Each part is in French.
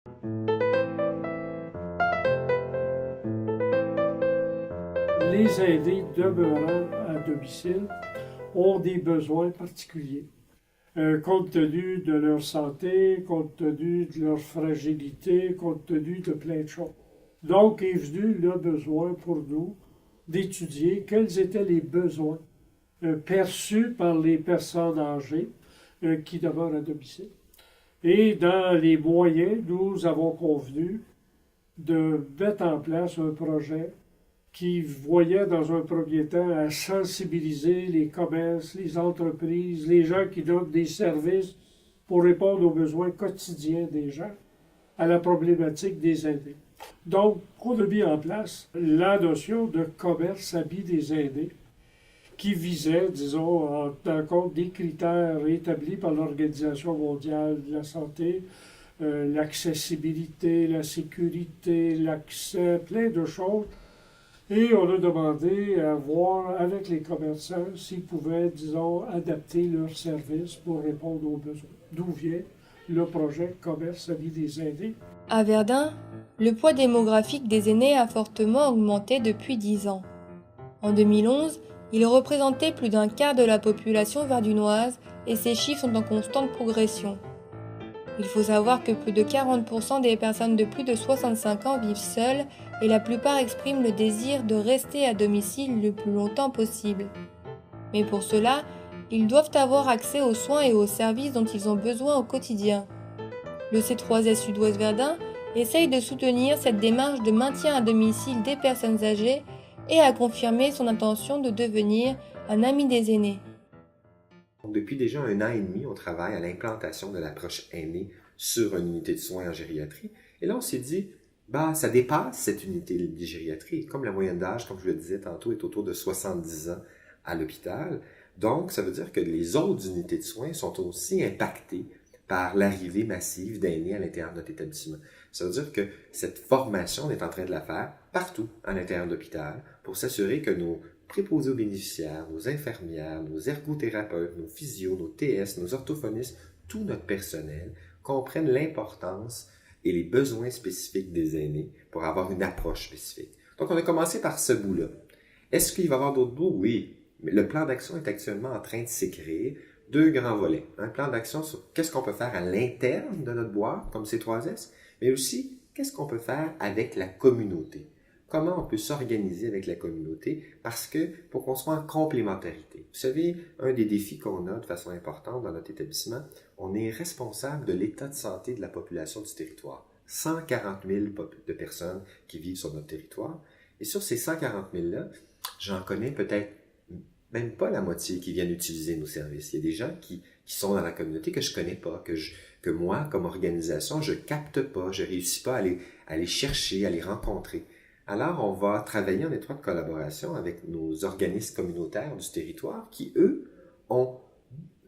Les aînés demeurant à domicile ont des besoins particuliers, compte tenu de leur santé, compte tenu de leur fragilité, compte tenu de plein de choses. Donc est venu le besoin pour nous d'étudier quels étaient les besoins perçus par les personnes âgées qui demeurent à domicile. Et dans les moyens, nous avons convenu de mettre en place un projet qui voyait dans un premier temps à sensibiliser les commerces, les entreprises, les gens qui donnent des services pour répondre aux besoins quotidiens des gens, à la problématique des aînés. Donc, on a mis en place la notion de commerce habit des aînés qui visait, disons, en tenant compte des critères établis par l'Organisation mondiale de la santé, l'accessibilité, la sécurité, l'accès, plein de choses. Et on a demandé à voir avec les commerçants s'ils pouvaient, disons, adapter leurs services pour répondre aux besoins. D'où vient le projet Commerce à vie des aînés. À Verdun, le poids démographique des aînés a fortement augmenté depuis 10 ans. En 2011, il représentait plus d'un quart de la population verdunoise et ces chiffres sont en constante progression. Il faut savoir que plus de 40% des personnes de plus de 65 ans vivent seules et la plupart expriment le désir de rester à domicile le plus longtemps possible. Mais pour cela, ils doivent avoir accès aux soins et aux services dont ils ont besoin au quotidien. Le C3S Sud-Ouest Verdun essaye de soutenir cette démarche de maintien à domicile des personnes âgées et a confirmé son intention de devenir un ami des aînés. Depuis déjà 1 an et demi, on travaille à l'implantation de l'approche aînée sur une unité de soins en gériatrie. Et là, on s'est dit, ça dépasse cette unité de gériatrie. Comme la moyenne d'âge, comme je le disais tantôt, est autour de 70 ans à l'hôpital. Donc, ça veut dire que les autres unités de soins sont aussi impactées par l'arrivée massive d'aînés à l'intérieur de notre établissement. Ça veut dire que cette formation, on est en train de la faire partout à l'intérieur de l'hôpital pour s'assurer que nos préposés aux bénéficiaires, nos infirmières, nos ergothérapeutes, nos physios, nos TS, nos orthophonistes, tout notre personnel comprennent l'importance et les besoins spécifiques des aînés pour avoir une approche spécifique. Donc, on a commencé par ce bout-là. Est-ce qu'il va y avoir d'autres bouts? Oui. Mais le plan d'action est actuellement en train de s'écrire. 2 grands volets. Un plan d'action sur qu'est-ce qu'on peut faire à l'interne de notre boîte, comme C3S, mais aussi qu'est-ce qu'on peut faire avec la communauté. Comment on peut s'organiser avec la communauté parce que pour qu'on soit en complémentarité. Vous savez, un des défis qu'on a de façon importante dans notre établissement, on est responsable de l'état de santé de la population du territoire. 140 000 de personnes qui vivent sur notre territoire. Et sur ces 140 000-là, j'en connais peut-être même pas la moitié qui viennent utiliser nos services. Il y a des gens qui sont dans la communauté que je connais pas, que moi, comme organisation, je capte pas, je réussis pas à les chercher, à les rencontrer. Alors, on va travailler en étroite collaboration avec nos organismes communautaires du territoire qui, eux, ont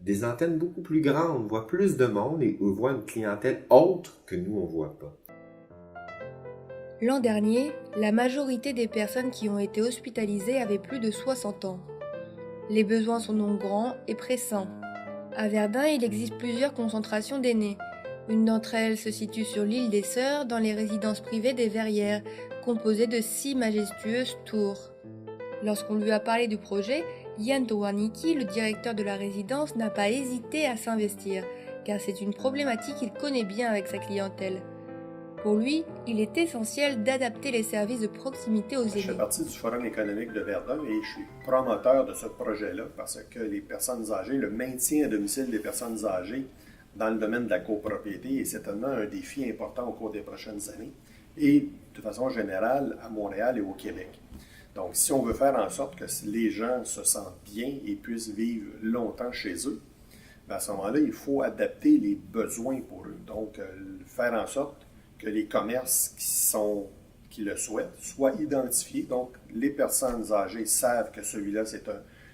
des antennes beaucoup plus grandes, voient plus de monde et voient une clientèle autre que nous, on voit pas. L'an dernier, la majorité des personnes qui ont été hospitalisées avaient plus de 60 ans. Les besoins sont donc grands et pressants. À Verdun, il existe plusieurs concentrations d'aînés. Une d'entre elles se situe sur l'île des Sœurs, dans les résidences privées des Verrières, composées de 6 majestueuses tours. Lorsqu'on lui a parlé du projet, Yann Towarnicki, le directeur de la résidence, n'a pas hésité à s'investir, car c'est une problématique qu'il connaît bien avec sa clientèle. Pour lui, il est essentiel d'adapter les services de proximité aux aînés. Je fais partie du Forum économique de Verdun et je suis promoteur de ce projet-là parce que les personnes âgées, le maintien à domicile des personnes âgées dans le domaine de la copropriété est certainement un défi important au cours des prochaines années et de façon générale à Montréal et au Québec. Donc, si on veut faire en sorte que les gens se sentent bien et puissent vivre longtemps chez eux, à ce moment-là, il faut adapter les besoins pour eux. Donc, faire en sorte que les commerces qui le souhaitent soient identifiés. Donc, les personnes âgées savent que celui-là,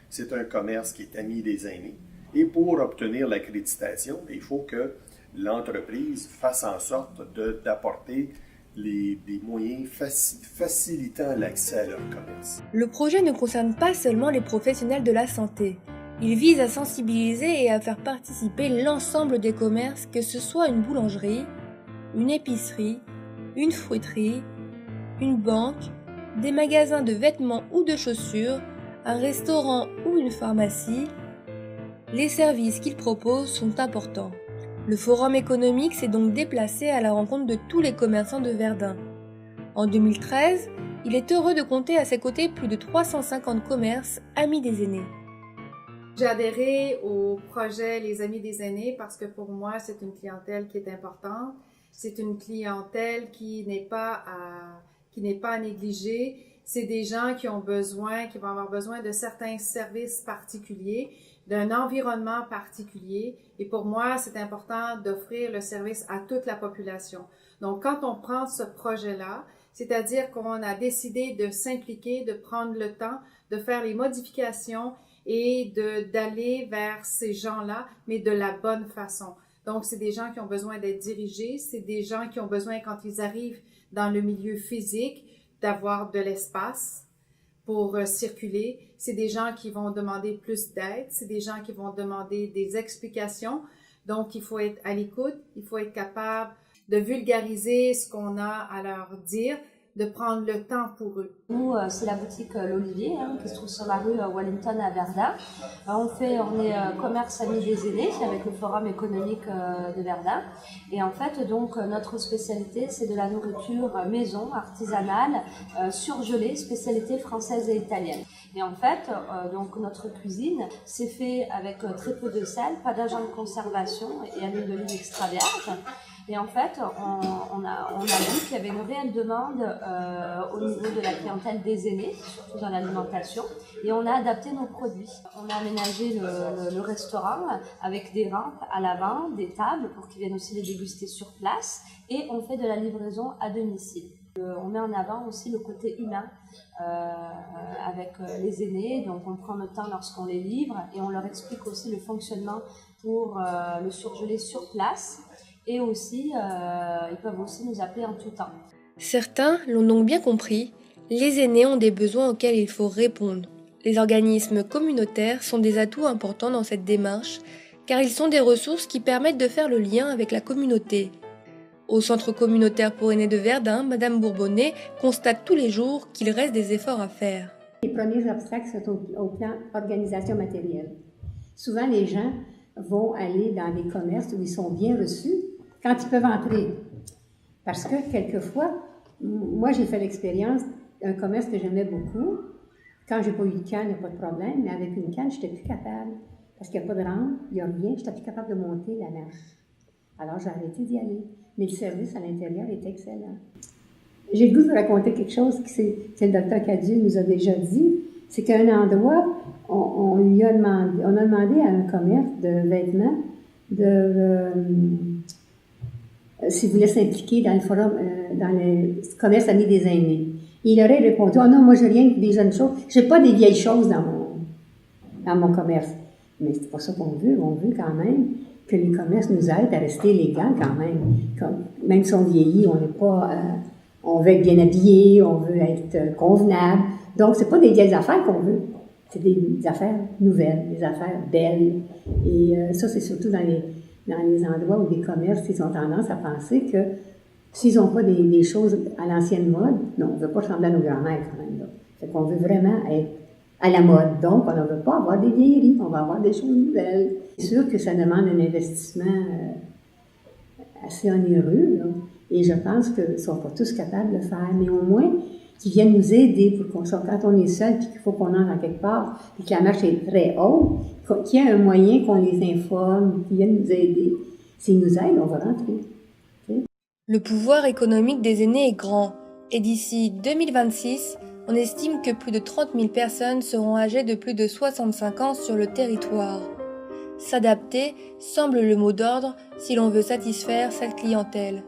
c'est un commerce qui est ami des aînés. Et pour obtenir l'accréditation, il faut que l'entreprise fasse en sorte d'apporter des moyens facilitant l'accès à leur commerce. Le projet ne concerne pas seulement les professionnels de la santé. Il vise à sensibiliser et à faire participer l'ensemble des commerces, que ce soit une boulangerie, une épicerie, une fruiterie, une banque, des magasins de vêtements ou de chaussures, un restaurant ou une pharmacie. Les services qu'ils proposent sont importants. Le Forum économique s'est donc déplacé à la rencontre de tous les commerçants de Verdun. En 2013, il est heureux de compter à ses côtés plus de 350 commerces amis des aînés. J'ai adhéré au projet Les Amis des aînés parce que pour moi, c'est une clientèle qui est importante. C'est une clientèle qui n'est pas à négliger. C'est des gens qui vont avoir besoin de certains services particuliers, d'un environnement particulier. Et pour moi, c'est important d'offrir le service à toute la population. Donc, quand on prend ce projet-là, c'est-à-dire qu'on a décidé de s'impliquer, de prendre le temps, de faire les modifications et d'aller vers ces gens-là, mais de la bonne façon. Donc, c'est des gens qui ont besoin d'être dirigés, c'est des gens qui ont besoin, quand ils arrivent dans le milieu physique, d'avoir de l'espace pour circuler. C'est des gens qui vont demander plus d'aide, c'est des gens qui vont demander des explications. Donc, il faut être à l'écoute, il faut être capable de vulgariser ce qu'on a à leur dire, de prendre le temps pour eux. Nous, c'est la boutique L'Olivier, qui se trouve sur la rue Wellington à Verdun. On est commerce ami des aînés avec le Forum économique de Verdun. Et en fait, donc, notre spécialité, c'est de la nourriture maison, artisanale, surgelée, spécialité française et italienne. Et en fait, donc, notre cuisine, c'est fait avec très peu de sel, pas d'agent de conservation et à l'huile d'olive extra vierge. Et en fait, on a vu qu'il y avait une réelle demande au niveau de la clientèle des aînés, surtout dans l'alimentation, et on a adapté nos produits. On a aménagé le restaurant avec des rampes à l'avant, des tables pour qu'ils viennent aussi les déguster sur place, et on fait de la livraison à domicile. On met en avant aussi le côté humain avec les aînés, donc on prend le temps lorsqu'on les livre et on leur explique aussi le fonctionnement pour le surgeler sur place. Et aussi, ils peuvent aussi nous appeler en tout temps. Certains l'ont donc bien compris, les aînés ont des besoins auxquels il faut répondre. Les organismes communautaires sont des atouts importants dans cette démarche, car ils sont des ressources qui permettent de faire le lien avec la communauté. Au Centre communautaire pour aînés de Verdun, Madame Bourbonnet constate tous les jours qu'il reste des efforts à faire. Les premiers obstacles sont au plan organisation matérielle. Souvent, les gens vont aller dans des commerces où ils sont bien reçus quand ils peuvent entrer. Parce que, quelquefois, moi, j'ai fait l'expérience d'un commerce que j'aimais beaucoup. Quand j'ai pas eu de canne, il n'y a pas de problème, mais avec une canne, je n'étais plus capable. Parce qu'il n'y a pas de rampe, il n'y a rien, je n'étais plus capable de monter la marche. Alors, j'ai arrêté d'y aller. Mais le service à l'intérieur est excellent. J'ai le goût de vous raconter quelque chose que le docteur Cadieux nous a déjà dit. C'est qu'à un endroit, on a demandé à un commerce de vêtements s'il voulait s'impliquer dans le forum, dans le commerce ami des aînés. Il aurait répondu, « Oh non, moi, j'ai rien que des jeunes choses. Je n'ai pas des vieilles choses dans mon commerce. » Mais c'est pas ça qu'on veut. On veut quand même que les commerces nous aident à rester élégants quand même. Même si on vieillit, on n'est pas... on veut être bien habillé, on veut être convenable. Donc, c'est pas des vieilles affaires qu'on veut. C'est des affaires nouvelles, des affaires belles. Et ça, c'est surtout dans les endroits où des commerces, ils ont tendance à penser que s'ils n'ont pas des choses à l'ancienne mode, non, on ne veut pas ressembler à nos grands-mères quand même. Là. Fait qu'on veut vraiment être à la mode. Donc, on ne veut pas avoir des vieilleries, on va avoir des choses nouvelles. C'est sûr que ça demande un investissement assez onéreux, là. Et je pense qu'ils ne sont pas tous capables de le faire, mais au moins qu'ils viennent nous aider pour qu'on soit, quand on est seul et qu'il faut qu'on entre en quelque part, et que la marche est très haute, qu'il y ait un moyen qu'on les informe, qu'ils viennent nous aider. S'ils nous aident, on va rentrer. Okay? Le pouvoir économique des aînés est grand, et d'ici 2026, on estime que plus de 30 000 personnes seront âgées de plus de 65 ans sur le territoire. S'adapter semble le mot d'ordre si l'on veut satisfaire cette clientèle.